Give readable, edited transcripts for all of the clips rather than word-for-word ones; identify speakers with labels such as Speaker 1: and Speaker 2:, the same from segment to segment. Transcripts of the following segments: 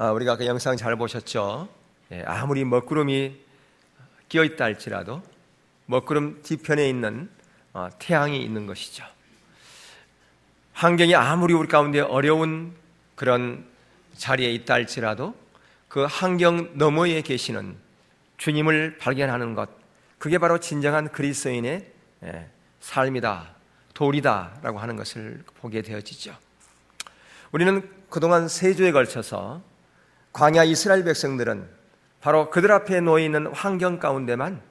Speaker 1: 우리가 그 영상 잘 보셨죠? 아무리 먹구름이 끼어있다 할지라도 먹구름 뒤편에 있는 태양이 있는 것이죠. 환경이 아무리 우리 가운데 어려운 그런 자리에 있다 할지라도 그 환경 너머에 계시는 주님을 발견하는 것, 그게 바로 진정한 그리스도인의 삶이다, 도리다 라고 하는 것을 보게 되어지죠. 우리는 그동안 3주에 걸쳐서 광야 이스라엘 백성들은 바로 그들 앞에 놓여있는 환경 가운데만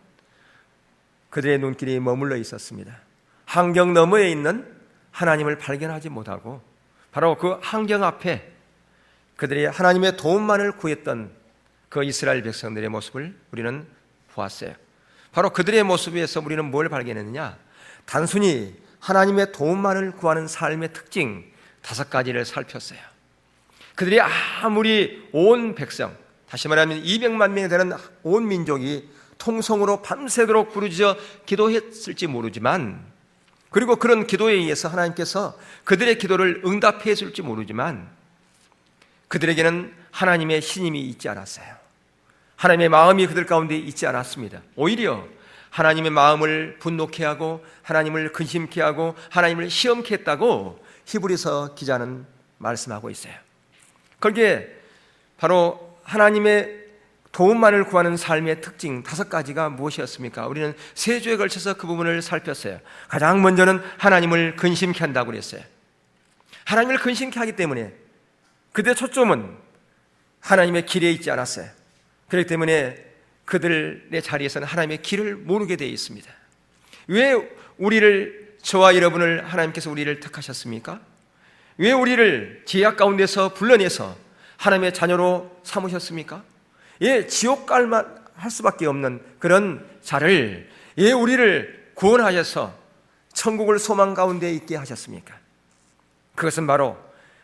Speaker 1: 그들의 눈길이 머물러 있었습니다. 환경 너머에 있는 하나님을 발견하지 못하고 바로 그 환경 앞에 그들이 하나님의 도움만을 구했던 그 이스라엘 백성들의 모습을 우리는 보았어요. 바로 그들의 모습에서 우리는 뭘 발견했느냐? 단순히 하나님의 도움만을 구하는 삶의 특징 5가지를 살폈어요. 그들이 아무리 온 백성, 다시 말하면 200만 명이 되는 온 민족이 통성으로 밤새도록 부르짖어 기도했을지 모르지만, 그리고 그런 기도에 의해서 하나님께서 그들의 기도를 응답해 줄지 모르지만, 그들에게는 하나님의 신임이 있지 않았어요. 하나님의 마음이 그들 가운데 있지 않았습니다. 오히려 하나님의 마음을 분노케 하고 하나님을 근심케 하고 하나님을 시험케 했다고 히브리서 기자는 말씀하고 있어요. 거기에 바로 하나님의 도움만을 구하는 삶의 특징 5가지가 무엇이었습니까? 우리는 3주에 걸쳐서 그 부분을 살폈어요. 가장 먼저는 하나님을 근심케 한다고 그랬어요. 하나님을 근심케 하기 때문에 그들의 초점은 하나님의 길에 있지 않았어요. 그렇기 때문에 그들의 자리에서는 하나님의 길을 모르게 되어 있습니다. 왜 우리를, 저와 여러분을 하나님께서 우리를 택하셨습니까? 왜 우리를 죄악 가운데서 불러내서 하나님의 자녀로 삼으셨습니까? 지옥 갈만 할 수밖에 없는 그런 자를 우리를 구원하셔서 천국을 소망 가운데 있게 하셨습니까? 그것은 바로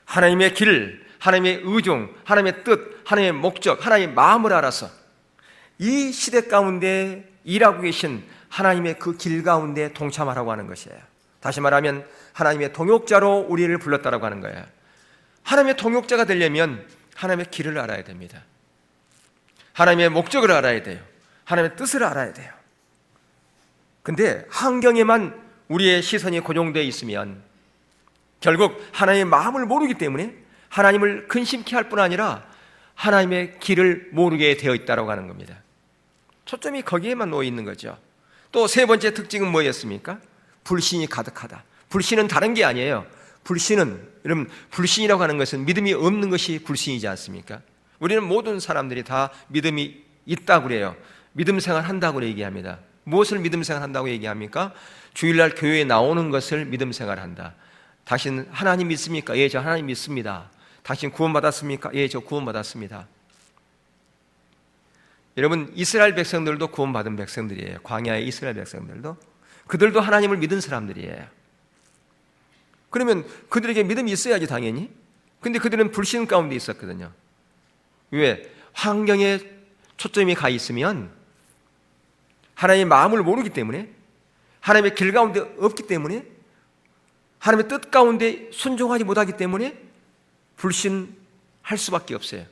Speaker 1: 하나님의 길, 하나님의 의중, 하나님의 뜻, 하나님의 목적, 하나님의 마음을 알아서 이 시대 가운데 일하고 계신 하나님의 그 길 가운데 동참하라고 하는 것이에요. 다시 말하면 하나님의 동역자로 우리를 불렀다라고 하는 거예요. 하나님의 동역자가 되려면 하나님의 길을 알아야 됩니다. 하나님의 목적을 알아야 돼요. 하나님의 뜻을 알아야 돼요. 근데 환경에만 우리의 시선이 고정되어 있으면 결국 하나님의 마음을 모르기 때문에 하나님을 근심케 할 뿐 아니라 하나님의 길을 모르게 되어 있다고 하는 겁니다. 초점이 거기에만 놓여 있는 거죠. 또 3번째 특징은 뭐였습니까? 불신이 가득하다. 불신은 다른 게 아니에요. 불신은, 여러분, 불신이라고 하는 것은 믿음이 없는 것이 불신이지 않습니까? 우리는 모든 사람들이 다 믿음이 있다고 그래요. 믿음 생활 한다고 얘기합니다. 무엇을 믿음 생활 한다고 얘기합니까? 주일날 교회에 나오는 것을 믿음 생활 한다. 당신 하나님 믿습니까? 예, 저 하나님 믿습니다. 당신 구원받았습니까? 예, 저 구원받았습니다. 여러분, 이스라엘 백성들도 구원받은 백성들이에요. 광야의 이스라엘 백성들도. 그들도 하나님을 믿은 사람들이에요. 그러면 그들에게 믿음이 있어야지 당연히. 근데 그들은 불신 가운데 있었거든요. 왜? 환경에 초점이 가 있으면 하나님의 마음을 모르기 때문에, 하나님의 길 가운데 없기 때문에, 하나님의 뜻 가운데 순종하지 못하기 때문에 불신할 수밖에 없어요.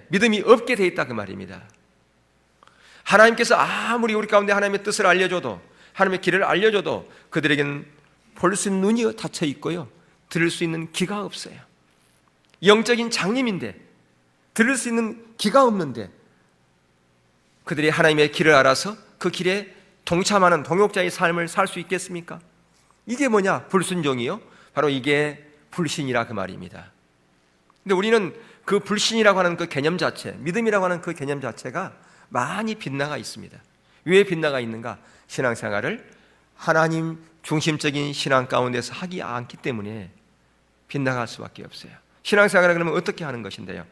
Speaker 1: 믿음이 없게 돼 있다 그 말입니다. 하나님께서 아무리 우리 가운데 하나님의 뜻을 알려줘도, 하나님의 길을 알려줘도 그들에게는 볼 수 있는 눈이 닫혀 있고요, 들을 수 있는 귀가 없어요. 영적인 장님인데 들을 수 있는 귀가 없는데 그들이 하나님의 길을 알아서 그 길에 동참하는 동역자의 삶을 살 수 있겠습니까? 이게 뭐냐? 불순종이요? 바로 이게 불신이라 그 말입니다. 근데 우리는 그 불신이라고 하는 그 개념 자체, 믿음이라고 하는 그 개념 자체가 많이 빗나가 있습니다. 왜 빗나가 있는가? 신앙생활을 하나님 중심적인 신앙 가운데서 하지 않기 때문에 빗나갈 수밖에 없어요. 신앙생활을 그러면 어떻게 하는 것인데요?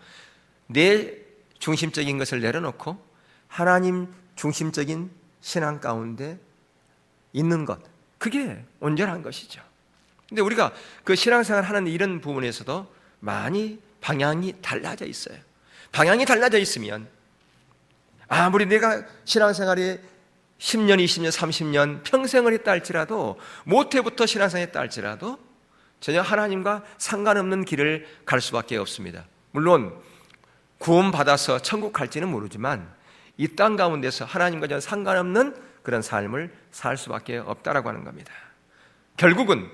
Speaker 1: 내 중심적인 것을 내려놓고 하나님 중심적인 신앙 가운데 있는 것, 그게 온전한 것이죠. 근데 우리가 그 신앙생활 하는 이런 부분에서도 많이 방향이 달라져 있어요. 방향이 달라져 있으면 아무리 내가 신앙생활에 10년, 20년, 30년 평생을 했다 할지라도, 모태부터 신앙생활 했다 할지라도 전혀 하나님과 상관없는 길을 갈 수밖에 없습니다. 물론 구원받아서 천국 갈지는 모르지만 이 땅 가운데서 하나님과 전혀 상관없는 그런 삶을 살 수밖에 없다라고 하는 겁니다. 결국은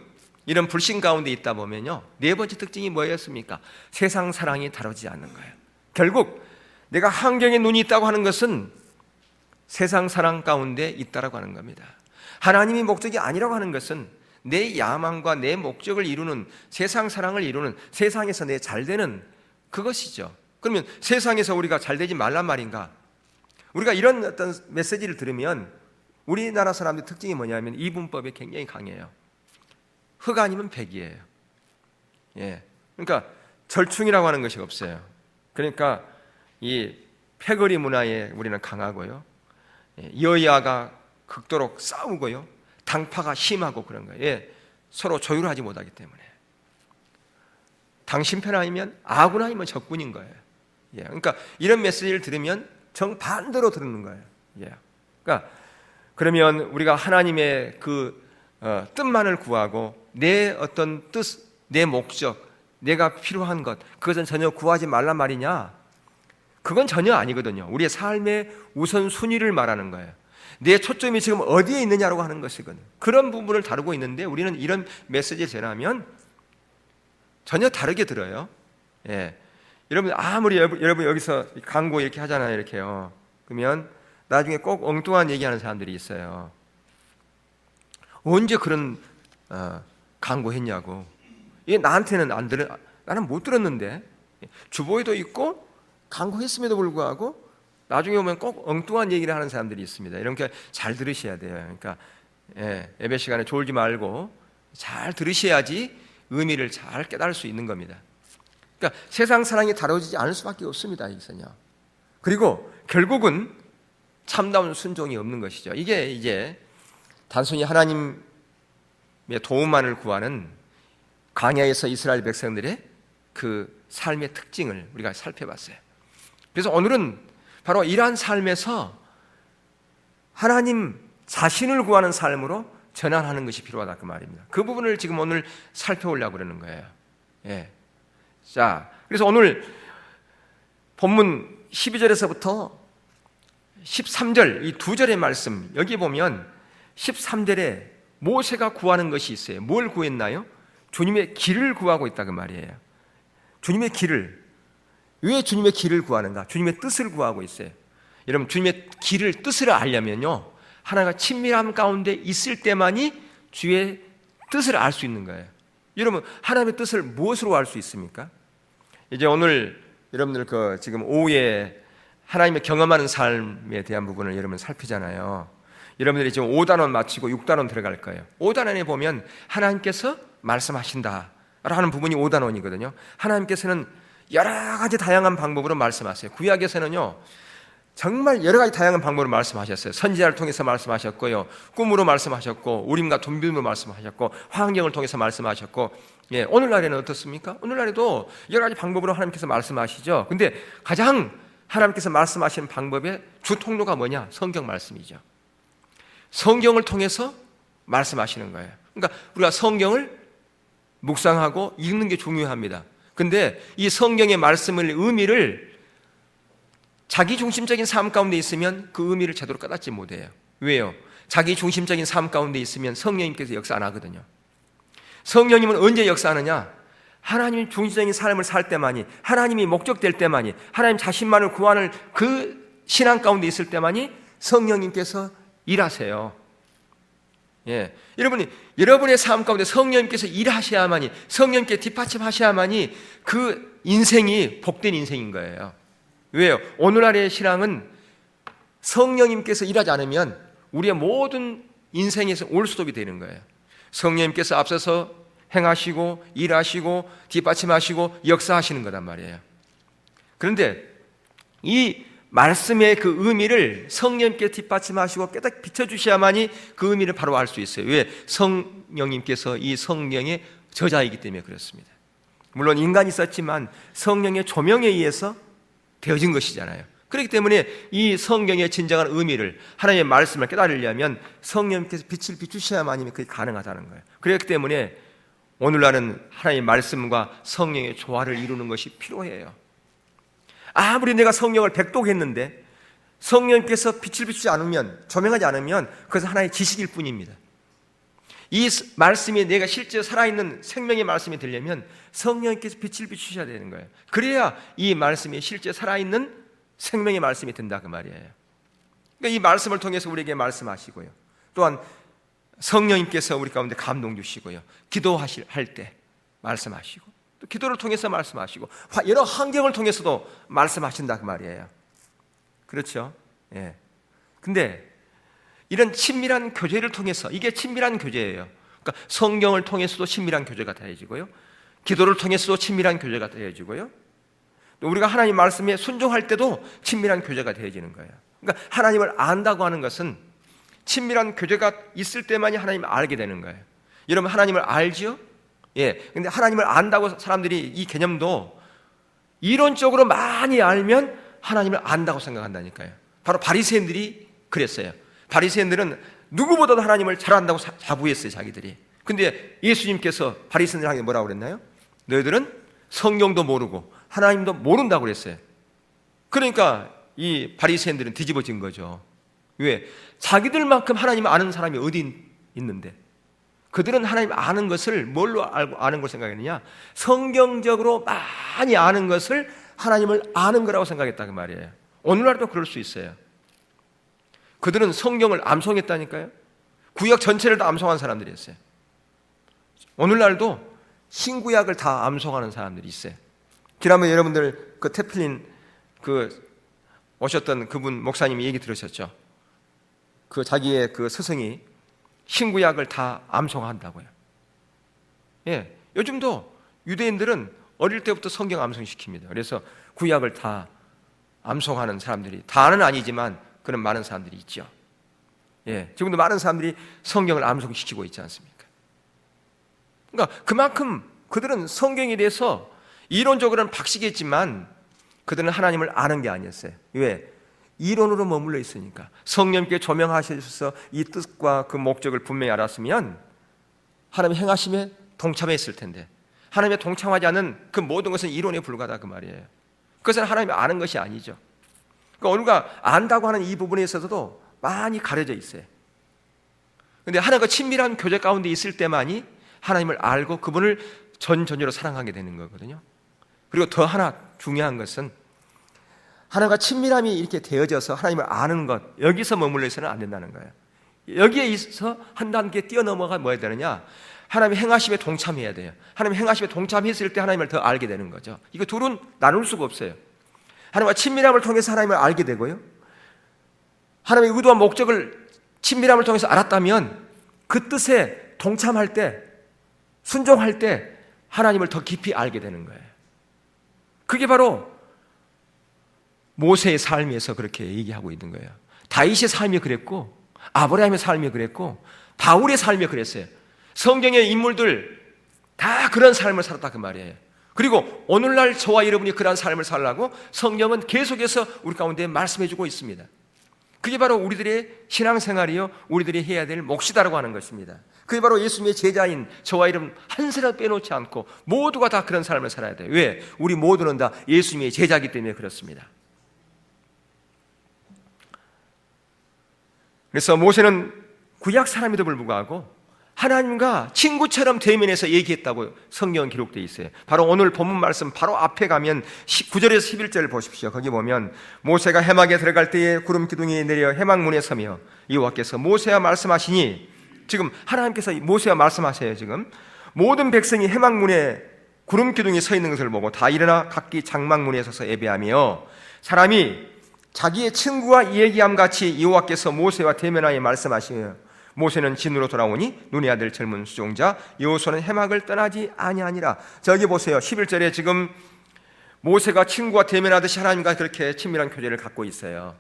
Speaker 1: 이런 불신 가운데 있다 보면요, 네 번째 특징이 뭐였습니까? 세상 사랑이 다루지 않는 거예요. 결국 내가 환경에 눈이 있다고 하는 것은 세상 사랑 가운데 있다라고 하는 겁니다. 하나님이 목적이 아니라고 하는 것은 내 야망과 내 목적을 이루는, 세상 사랑을 이루는, 세상에서 내 잘되는 그것이죠. 그러면 세상에서 우리가 잘되지 말란 말인가? 우리가 이런 어떤 메시지를 들으면 우리나라 사람들 특징이 뭐냐면 이분법이 굉장히 강해요. 흑 아니면 백이에요. 예. 그러니까 절충이라고 하는 것이 없어요. 그러니까 이 패거리 문화에 우리는 강하고요. 여야가 극도로 싸우고요. 당파가 심하고 그런 거예요. 예. 서로 조율하지 못하기 때문에. 당신 편 아니면 아군 아니면 적군인 거예요. 예. 그러니까 이런 메시지를 들으면 정반대로 들는 거예요. 예. 그러니까 그러면 우리가 하나님의 그 뜻만을 구하고 내 어떤 뜻, 내 목적, 내가 필요한 것, 그것은 전혀 구하지 말란 말이냐? 그건 전혀 아니거든요. 우리의 삶의 우선순위를 말하는 거예요. 내 초점이 지금 어디에 있느냐라고 하는 것이거든요. 그런 부분을 다루고 있는데 우리는 이런 메시지를 전하면 전혀 다르게 들어요. 예. 여러분 아무리 여러분 여기서 광고 이렇게 하잖아요, 이렇게요. 그러면 나중에 꼭 엉뚱한 얘기하는 사람들이 있어요. 언제 그런 광고했냐고. 이게 나한테는 안 들어, 나는 못 들었는데. 주보에도 있고 광고했음에도 불구하고 나중에 오면 꼭 엉뚱한 얘기를 하는 사람들이 있습니다. 이런 게 잘 들으셔야 돼요. 그러니까 예배 시간에 졸지 말고 잘 들으셔야지 의미를 잘 깨달을 수 있는 겁니다. 그러니까 세상 사랑이 다뤄지지 않을 수밖에 없습니다. 여기서요. 그리고 결국은 참다운 순종이 없는 것이죠. 이게 이제 단순히 하나님의 도움만을 구하는 광야에서 이스라엘 백성들의 그 삶의 특징을 우리가 살펴봤어요. 그래서 오늘은 바로 이러한 삶에서 하나님 자신을 구하는 삶으로 전환하는 것이 필요하다 그 말입니다. 그 부분을 지금 오늘 살펴보려고 그러는 거예요. 예. 자, 그래서 오늘 본문 12절에서부터 13절 이 두 절의 말씀, 여기 보면 13절에 모세가 구하는 것이 있어요. 뭘 구했나요? 주님의 길을 구하고 있다 그 말이에요. 주님의 길을. 왜 주님의 길을 구하는가? 주님의 뜻을 구하고 있어요. 여러분 주님의 길을, 뜻을 알려면요, 하나가 친밀함 가운데 있을 때만이 주의 뜻을 알 수 있는 거예요. 여러분 하나님의 뜻을 무엇으로 알 수 있습니까? 이제 오늘 여러분들 지금 오후에 하나님의 경험하는 삶에 대한 부분을 여러분 살피잖아요. 여러분들이 지금 5단원 마치고 6단원 들어갈 거예요. 5단원에 보면 하나님께서 말씀하신다 라는 부분이 5단원이거든요. 하나님께서는 여러 가지 다양한 방법으로 말씀하세요. 구약에서는요, 정말 여러 가지 다양한 방법으로 말씀하셨어요. 선지자를 통해서 말씀하셨고요, 꿈으로 말씀하셨고, 우림과 둠빔으로 말씀하셨고, 환경을 통해서 말씀하셨고, 예, 오늘날에는 어떻습니까? 오늘날에도 여러 가지 방법으로 하나님께서 말씀하시죠. 근데 가장 하나님께서 말씀하시는 방법의 주 통로가 뭐냐? 성경 말씀이죠. 성경을 통해서 말씀하시는 거예요. 그러니까 우리가 성경을 묵상하고 읽는 게 중요합니다. 근데 이 성경의 말씀의 의미를 자기 중심적인 삶 가운데 있으면 그 의미를 제대로 깨닫지 못해요. 왜요? 자기 중심적인 삶 가운데 있으면 성령님께서 역사 안 하거든요. 성령님은 언제 역사하느냐? 하나님 중심적인 삶을 살 때만이, 하나님이 목적될 때만이, 하나님 자신만을 구하는 그 신앙 가운데 있을 때만이 성령님께서 일하세요. 예, 여러분의 삶 가운데 성령님께서 일하셔야만이, 성령님께 뒷받침하셔야만이 그 인생이 복된 인생인 거예요. 왜요? 오늘날의 신앙은 성령님께서 일하지 않으면 우리의 모든 인생에서 올스톱이 되는 거예요. 성령님께서 앞서서 행하시고 일하시고 뒷받침하시고 역사하시는 거란 말이에요. 그런데 이 말씀의 그 의미를 성령님께 뒷받침하시고 깨닫게 비춰주셔야만이 그 의미를 바로 알 수 있어요. 왜? 성령님께서 이 성령의 저자이기 때문에 그렇습니다. 물론 인간이 있었지만 성령의 조명에 의해서 되어진 것이잖아요. 그렇기 때문에 이 성경의 진정한 의미를, 하나님의 말씀을 깨달으려면 성령님께서 빛을 비추셔야만이 그게 가능하다는 거예요. 그렇기 때문에 오늘날은 하나님의 말씀과 성령의 조화를 이루는 것이 필요해요. 아무리 내가 성령을 백독했는데 성령께서 빛을 비추지 않으면, 조명하지 않으면 그것은 하나의 지식일 뿐입니다. 이 말씀이 내가 실제 살아있는 생명의 말씀이 되려면 성령께서 빛을 비추셔야 되는 거예요. 그래야 이 말씀이 실제 살아있는 생명의 말씀이 된다 그 말이에요. 그러니까 이 말씀을 통해서 우리에게 말씀하시고요, 또한 성령님께서 우리 가운데 감동 주시고요, 기도하실 때 말씀하시고, 또 기도를 통해서 말씀하시고, 여러 환경을 통해서도 말씀하신다 그 말이에요. 그렇죠? 예. 근데 이런 친밀한 교제를 통해서, 이게 친밀한 교제예요. 그러니까 성경을 통해서도 친밀한 교제가 되어지고요, 기도를 통해서도 친밀한 교제가 되어지고요, 또 우리가 하나님 말씀에 순종할 때도 친밀한 교제가 되어지는 거예요. 그러니까 하나님을 안다고 하는 것은 친밀한 교제가 있을 때만이 하나님을 알게 되는 거예요. 여러분 하나님을 알지요? 예. 근데 하나님을 안다고 사람들이 이 개념도 이론적으로 많이 알면 하나님을 안다고 생각한다니까요. 바로 바리새인들이 그랬어요. 바리새인들은 누구보다도 하나님을 잘 안다고 자부했어요, 자기들이. 근데 예수님께서 바리새인들에게 뭐라고 그랬나요? 너희들은 성경도 모르고 하나님도 모른다고 그랬어요. 그러니까 이 바리새인들은 뒤집어진 거죠. 왜? 자기들만큼 하나님을 아는 사람이 어디 있는데, 그들은 하나님 아는 것을 뭘로 알고 아는 걸 생각했느냐? 성경적으로 많이 아는 것을 하나님을 아는 거라고 생각했다 그 말이에요. 오늘날도 그럴 수 있어요. 그들은 성경을 암송했다니까요. 구약 전체를 다 암송한 사람들이었어요. 오늘날도 신구약을 다 암송하는 사람들이 있어요. 지난번에 여러분들 그 테플린 오셨던 그분 목사님이 얘기 들으셨죠? 그 자기의 그 스승이 신구약을 다 암송한다고요. 예, 요즘도 유대인들은 어릴 때부터 성경 암송시킵니다. 그래서 구약을 다 암송하는 사람들이, 다는 아니지만 그런 많은 사람들이 있죠. 예, 지금도 많은 사람들이 성경을 암송시키고 있지 않습니까? 그러니까 그만큼 그들은 성경에 대해서 이론적으로는 박시겠지만 그들은 하나님을 아는 게 아니었어요. 왜? 이론으로 머물러 있으니까. 성령께 조명하셔서 이 뜻과 그 목적을 분명히 알았으면 하나님의 행하심에 동참했을 텐데, 하나님의 동참하지 않은 그 모든 것은 이론에 불과하다 그 말이에요. 그것은 하나님이 아는 것이 아니죠. 그러니까 우리가 안다고 하는 이 부분에 있어서도 많이 가려져 있어요. 그런데 하나님과 친밀한 교제 가운데 있을 때만이 하나님을 알고 그분을 전적으로 사랑하게 되는 거거든요. 그리고 더 하나 중요한 것은 하나님과 친밀함이 이렇게 되어져서 하나님을 아는 것, 여기서 머물러 있어서는 안 된다는 거예요. 여기에 있어서 한 단계 뛰어넘어가 뭐야 되느냐? 하나님의 행하심에 동참해야 돼요. 하나님의 행하심에 동참했을 때 하나님을 더 알게 되는 거죠. 이거 둘은 나눌 수가 없어요. 하나님과 친밀함을 통해서 하나님을 알게 되고요, 하나님의 의도와 목적을 친밀함을 통해서 알았다면 그 뜻에 동참할 때, 순종할 때 하나님을 더 깊이 알게 되는 거예요. 그게 바로 모세의 삶에서 그렇게 얘기하고 있는 거예요. 다윗의 삶이 그랬고, 아브라함의 삶이 그랬고, 바울의 삶이 그랬어요. 성경의 인물들 다 그런 삶을 살았다 그 말이에요. 그리고 오늘날 저와 여러분이 그런 삶을 살라고 성경은 계속해서 우리 가운데 말씀해주고 있습니다. 그게 바로 우리들의 신앙생활이요, 우리들이 해야 될 몫이다라고 하는 것입니다. 그게 바로 예수님의 제자인 저와 여러분 한 사람 빼놓지 않고 모두가 다 그런 삶을 살아야 돼요. 왜? 우리 모두는 다 예수님의 제자이기 때문에 그렇습니다. 그래서 모세는 구약 사람에도 불구하고 하나님과 친구처럼 대면해서 얘기했다고 성경은 기록되어 있어요. 바로 오늘 본문 말씀 바로 앞에 가면 9절에서 11절을 보십시오. 거기 보면 모세가 해막에 들어갈 때에 구름 기둥이 내려 해막문에 서며 여호와께서 모세와 말씀하시니, 지금 하나님께서 모세와 말씀하세요. 지금 모든 백성이 해막문에 구름 기둥이 서 있는 것을 보고 다 일어나 각기 장막문에 서서 예배하며, 사람이 자기의 친구와 얘기함 같이 여호와께서 모세와 대면하여 말씀하시며, 모세는 진으로 돌아오니 눈의 아들 젊은 수종자 여호수아는 해막을 떠나지 아니하니라. 저기 보세요. 11절에 지금 모세가 친구와 대면하듯이 하나님과 그렇게 친밀한 교제를 갖고 있어요.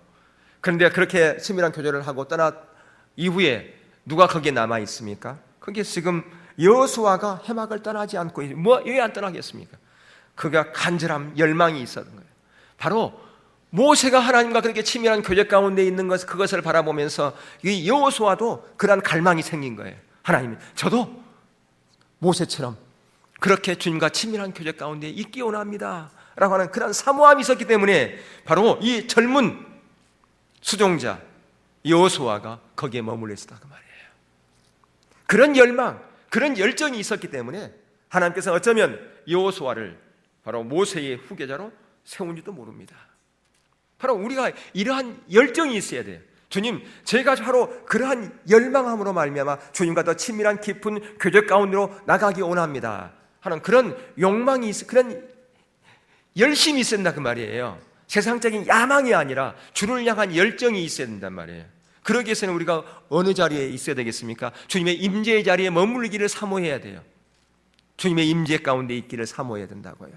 Speaker 1: 그런데 그렇게 친밀한 교제를 하고 떠나 이후에 누가 거기에 남아 있습니까? 거기에 지금 여호수아가 해막을 떠나지 않고, 왜 안 떠나겠습니까? 그가 간절함, 열망이 있었던 거예요. 바로 모세가 하나님과 그렇게 친밀한 교제 가운데 있는 것, 그것을 바라보면서 이 여호수아도 그러한 갈망이 생긴 거예요. 하나님, 저도 모세처럼 그렇게 주님과 친밀한 교제 가운데 있기 원합니다 라고 하는 그런 사모함이 있었기 때문에 바로 이 젊은 수종자 여호수아가 거기에 머물러 있었다 그 말이에요. 그런 열망, 그런 열정이 있었기 때문에 하나님께서 어쩌면 여호수아를 바로 모세의 후계자로 세운지도 모릅니다. 바로 우리가 이러한 열정이 있어야 돼요. 주님, 제가 바로 그러한 열망함으로 말미암아 주님과 더 친밀한 깊은 교제 가운데로 나가기 원합니다 하는 그런 욕망이 그런 열심이 있어야 된다 그 말이에요. 세상적인 야망이 아니라 주를 향한 열정이 있어야 된단 말이에요. 그러기 위해서는 우리가 어느 자리에 있어야 되겠습니까? 주님의 임재의 자리에 머물기를 사모해야 돼요. 주님의 임재 가운데 있기를 사모해야 된다고요.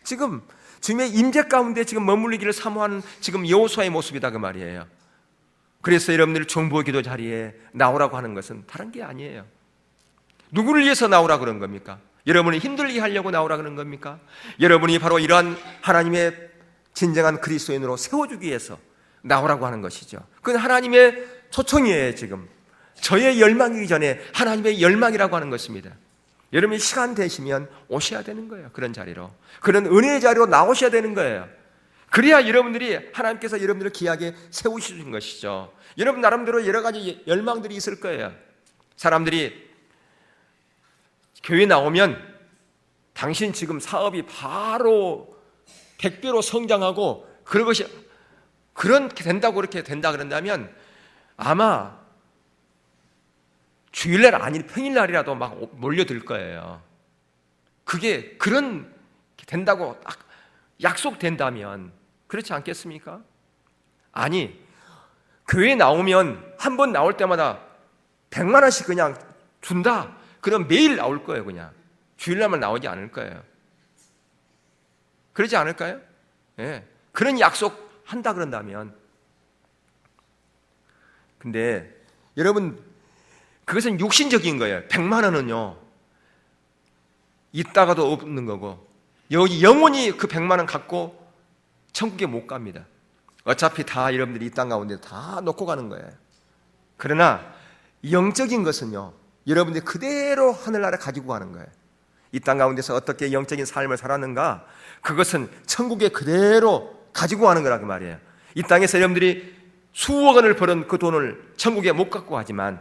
Speaker 1: 지금 주님의 임재 가운데 지금 머물기를 사모하는 지금 여호수아의 모습이다 그 말이에요. 그래서 여러분들이 중보 기도 자리에 나오라고 하는 것은 다른 게 아니에요. 누구를 위해서 나오라고 그런 겁니까? 여러분이 힘들게 하려고 나오라 그런 겁니까? 여러분이 바로 이러한 하나님의 진정한 그리스도인으로 세워주기 위해서 나오라고 하는 것이죠. 그건 하나님의 초청이에요. 지금 저의 열망이기 전에 하나님의 열망이라고 하는 것입니다. 여러분이 시간 되시면 오셔야 되는 거예요. 그런 자리로, 그런 은혜의 자리로 나오셔야 되는 거예요. 그래야 여러분들이 하나님께서 여러분들을 귀하게 세우시는 것이죠. 여러분 나름대로 여러 가지 열망들이 있을 거예요. 사람들이 교회 나오면 당신 지금 사업이 바로 100배로 성장하고 그런 것이 그렇게 된다고 그렇게 된다 그런다면 아마 주일날 아닌 평일날이라도 막 몰려들 거예요. 그게 그런 된다고 딱 약속된다면 그렇지 않겠습니까? 아니, 교회 나오면 한 번 나올 때마다 100만 원씩 그냥 준다. 그럼 매일 나올 거예요. 그냥 주일날만 나오지 않을 거예요. 그러지 않을까요? 예. 그런 약속 한다 그런다면. 근데 여러분, 그것은 육신적인 거예요. 100만 원은요 있다가도 없는 거고, 여기 영원히 그 100만 원 갖고 천국에 못 갑니다. 어차피 다 여러분들이 이 땅 가운데 다 놓고 가는 거예요. 그러나 영적인 것은요 여러분들이 그대로 하늘나라 가지고 가는 거예요. 이 땅 가운데서 어떻게 영적인 삶을 살았는가, 그것은 천국에 그대로 가지고 가는 거라 그 말이에요. 이 땅에서 여러분들이 수억 원을 벌은 그 돈을 천국에 못 갖고 가지만,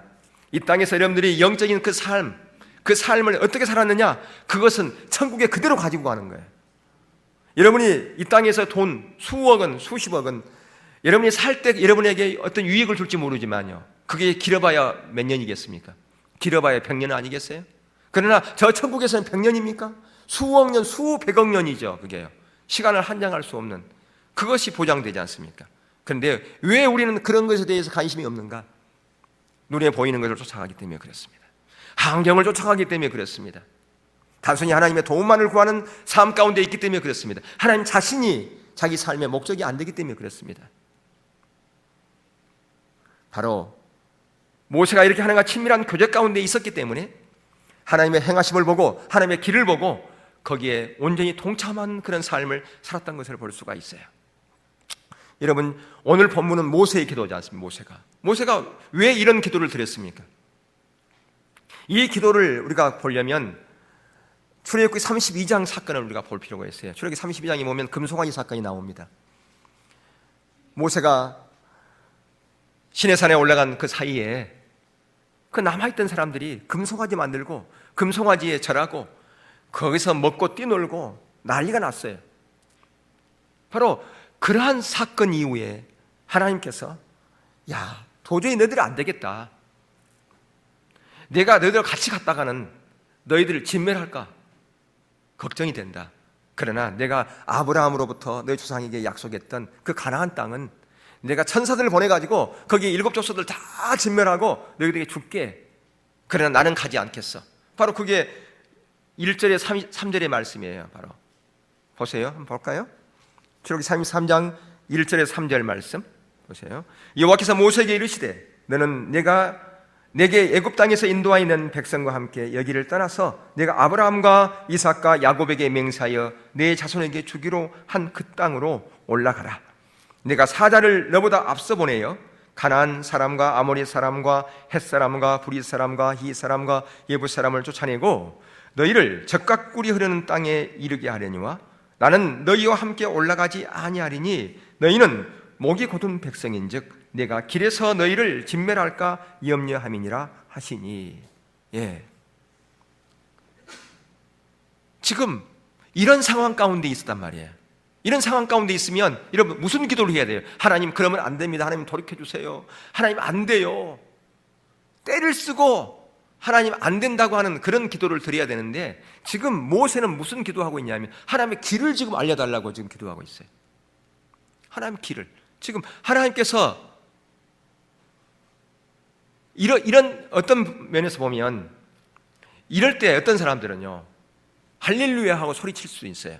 Speaker 1: 이 땅에서 여러분들이 영적인 그 삶을 어떻게 살았느냐, 그것은 천국에 그대로 가지고 가는 거예요. 여러분이 이 땅에서 돈 수억 원, 수십억 원 여러분이 살 때 여러분에게 어떤 유익을 줄지 모르지만요, 그게 길어봐야 몇 년이겠습니까? 길어봐야 100년 아니겠어요? 그러나 저 천국에서는 100년입니까? 수억 년, 수백억 년이죠. 그게요. 시간을 한정할 수 없는, 그것이 보장되지 않습니까? 그런데 왜 우리는 그런 것에 대해서 관심이 없는가? 눈에 보이는 것을 쫓아가기 때문에 그렇습니다. 환경을 쫓아가기 때문에 그렇습니다. 단순히 하나님의 도움만을 구하는 삶 가운데 있기 때문에 그렇습니다. 하나님 자신이 자기 삶의 목적이 안 되기 때문에 그렇습니다. 바로 모세가 이렇게 하나님과 친밀한 교제 가운데 있었기 때문에 하나님의 행하심을 보고 하나님의 길을 보고 거기에 온전히 동참한 그런 삶을 살았던 것을 볼 수가 있어요. 여러분, 오늘 본문은 모세의 기도지 않습니까? 모세가 왜 이런 기도를 드렸습니까? 이 기도를 우리가 보려면 출애굽기 32장 사건을 우리가 볼 필요가 있어요. 출애굽기 32장에 보면 금송아지 사건이 나옵니다. 모세가 시내산에 올라간 그 사이에 그 남아있던 사람들이 금송아지 만들고 금송아지에 절하고 거기서 먹고 뛰놀고 난리가 났어요. 바로 그러한 사건 이후에 하나님께서 야, 도저히 너희들 안 되겠다. 내가 너희들 같이 갔다가는 너희들을 진멸할까 걱정이 된다. 그러나 내가 아브라함으로부터 너희 조상에게 약속했던 그 가나안 땅은 내가 천사들을 보내가지고 거기 7 족속들 다 진멸하고 너희들에게 줄게. 그러나 나는 가지 않겠어. 바로 그게 1절에 3절의 말씀이에요. 바로 보세요. 한번 볼까요? 출애굽기 33장 1절에 3절 말씀 보세요. 여호와께서 모세에게 이르시되 너는 내게 애굽 땅에서 인도하여 낸 백성과 함께 여기를 떠나서 내가 아브라함과 이삭과 야곱에게 맹세하여 내 자손에게 주기로 한 그 땅으로 올라가라. 내가 사자를 너보다 앞서 보내어 가나안 사람과 아모리 사람과 헷 사람과 브릿 사람과 히 사람과 예부 사람을 쫓아내고 너희를 젖과 꿀이 흐르는 땅에 이르게 하려니와 나는 너희와 함께 올라가지 아니하리니 너희는 목이 곧은 백성인즉 내가 길에서 너희를 진멸할까 염려함이니라 하시니. 예. 지금 이런 상황 가운데 있었단 말이에요. 이런 상황 가운데 있으면 여러분 무슨 기도를 해야 돼요? 하나님 그러면 안 됩니다. 하나님 돌이켜 주세요. 하나님 안 돼요. 때를 쓰고 하나님 안 된다고 하는 그런 기도를 드려야 되는데 지금 모세는 무슨 기도하고 있냐면 하나님의 길을 지금 알려달라고 지금 기도하고 있어요. 하나님의 길을. 지금 하나님께서 이런 어떤 면에서 보면 이럴 때 어떤 사람들은요 할렐루야 하고 소리칠 수 있어요.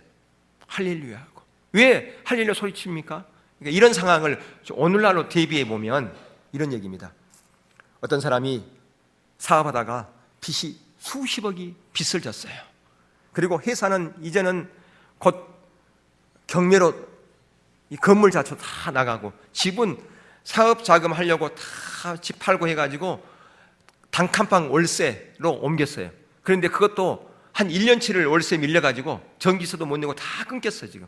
Speaker 1: 할렐루야 하고. 왜 할렐루야 소리칩니까? 그러니까 이런 상황을 오늘날로 대비해 보면 이런 얘기입니다. 어떤 사람이 사업하다가 빚이 수십억이 빚을 졌어요. 그리고 회사는 이제는 곧 경매로 이 건물 자체 다 나가고 집은 사업 자금 하려고 다 집 팔고 해가지고 단칸방 월세로 옮겼어요. 그런데 그것도 한 1년치를 월세 밀려가지고 전기세도 못 내고 다 끊겼어요 지금.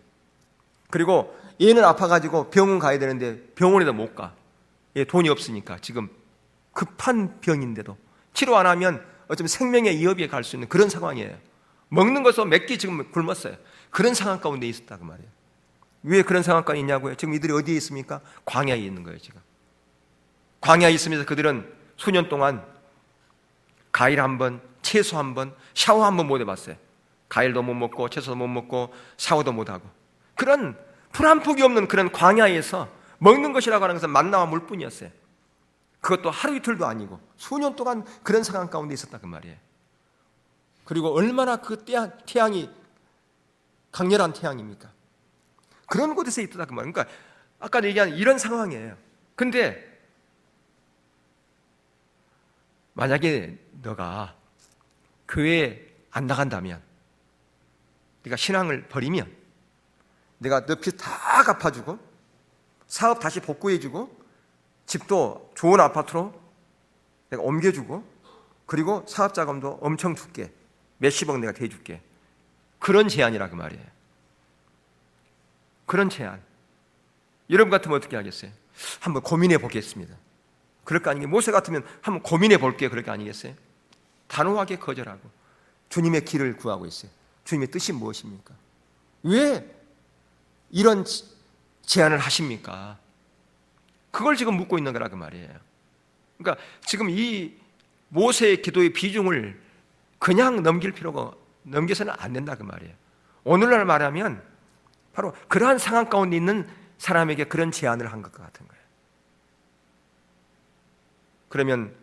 Speaker 1: 그리고 얘는 아파가지고 병원 가야 되는데 병원에도 못 가. 얘 돈이 없으니까 지금 급한 병인데도 치료 안 하면 어쩌면 생명의 위협에 갈 수 있는 그런 상황이에요. 먹는 것도 몇 끼 지금 굶었어요. 그런 상황 가운데 있었다고 말이에요. 왜 그런 상황 가운데 있냐고요? 지금 이들이 어디에 있습니까? 광야에 있는 거예요 지금. 광야에 있으면서 그들은 수년 동안 과일 한 번, 채소 한 번, 샤워 한 번 못 해봤어요. 과일도 못 먹고 채소도 못 먹고 샤워도 못 하고 그런 풀 한 폭이 없는 그런 광야에서 먹는 것이라고 하는 것은 만나와 물뿐이었어요. 그것도 하루 이틀도 아니고 수년 동안 그런 상황 가운데 있었다 그 말이에요. 그리고 얼마나 그 태양이 강렬한 태양입니까? 그런 곳에서 있다 그 말이에요. 그러니까 아까 얘기한 이런 상황이에요. 근데 만약에 너가 교회에 안 나간다면, 네가 신앙을 버리면 내가 너 빚 다 갚아주고 사업 다시 복구해주고 집도 좋은 아파트로 내가 옮겨주고 그리고 사업 자금도 엄청 줄게. 몇십억 내가 대줄게. 그런 제안이라 그 말이에요. 그런 제안. 여러분 같으면 어떻게 하겠어요? 한번 고민해 보겠습니다. 그럴 거 아니겠어요? 모세 같으면 한번 고민해 볼게요. 그럴 거 아니겠어요? 단호하게 거절하고 주님의 길을 구하고 있어요. 주님의 뜻이 무엇입니까? 왜 이런 제안을 하십니까? 그걸 지금 묻고 있는 거라 그 말이에요. 그러니까 지금 이 모세의 기도의 비중을 그냥 넘겨서는 안 된다 그 말이에요. 오늘날 말하면 바로 그러한 상황 가운데 있는 사람에게 그런 제안을 한 것 같은 거예요. 그러면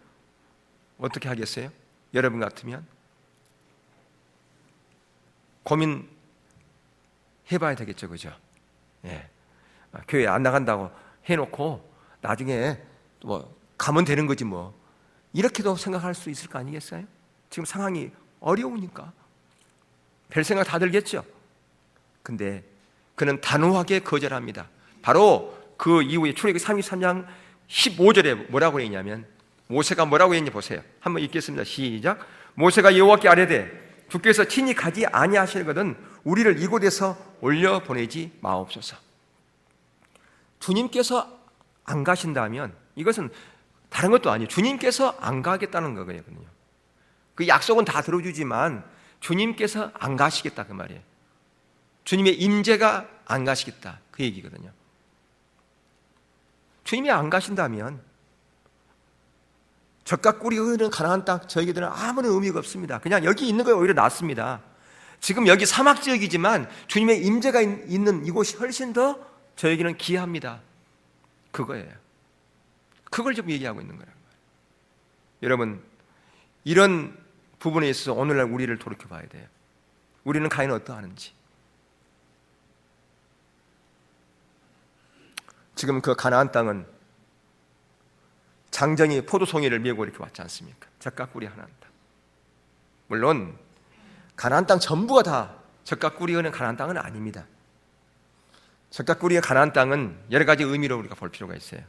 Speaker 1: 어떻게 하겠어요? 여러분 같으면 고민해봐야 되겠죠, 그죠? 예. 교회 안 나간다고 해놓고 나중에 뭐 가면 되는 거지 뭐 이렇게도 생각할 수 있을 거 아니겠어요? 지금 상황이 어려우니까 별 생각 다 들겠죠. 근데 그는 단호하게 거절합니다. 바로 그 이후에 출애굽기 33장 15절에 뭐라고 했냐면 모세가 뭐라고 했는지 보세요. 한번 읽겠습니다. 시작. 모세가 여호와께 아뢰되 주께서 친히 가지 아니하시거든 우리를 이곳에서 올려보내지 마옵소서. 주님께서 안 가신다면 이것은 다른 것도 아니에요. 주님께서 안 가겠다는 거거든요. 그 약속은 다 들어주지만 주님께서 안 가시겠다 그 말이에요. 주님의 임재가 안 가시겠다 그 얘기거든요. 주님이 안 가신다면 젖과 꿀이 흐르는 가나안 땅 저에게는 아무런 의미가 없습니다. 그냥 여기 있는 거에 오히려 낫습니다. 지금 여기 사막 지역이지만 주님의 임재가 있는 이곳이 훨씬 더 저에게는 귀합니다. 그거예요. 그걸 지금 얘기하고 있는 거예요. 여러분 이런 부분에 있어서 오늘날 우리를 돌이켜 봐야 돼요. 우리는 과연 어떠하는지. 지금 그 가나안 땅은 장정이 포도송이를 메고 이렇게 왔지 않습니까? 젖과 꿀이 흐르는 땅. 물론 가나안 땅 전부가 다 젖과 꿀이 흐르는 가나안 땅은 아닙니다. 젖과 꿀이 흐르는 가나안 땅은 여러 가지 의미로 우리가 볼 필요가 있어요.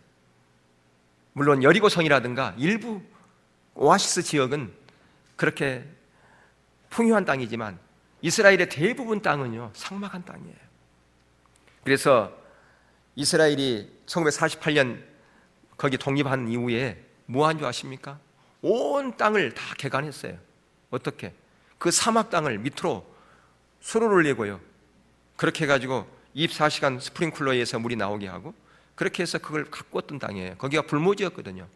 Speaker 1: 물론 여리고성이라든가 일부 오아시스 지역은 그렇게 풍요한 땅이지만 이스라엘의 대부분 땅은요 삭막한 땅이에요. 그래서 이스라엘이 1948년 거기 독립한 이후에 뭐 한 줄 아십니까? 온 땅을 다 개간했어요. 어떻게? 그 사막 땅을 밑으로 수로를 내고요, 그렇게 해가지고 24시간 스프링클러에서 물이 나오게 하고, 그렇게 해서 그걸 가꾸었던 땅이에요. 거기가 불모지였거든요.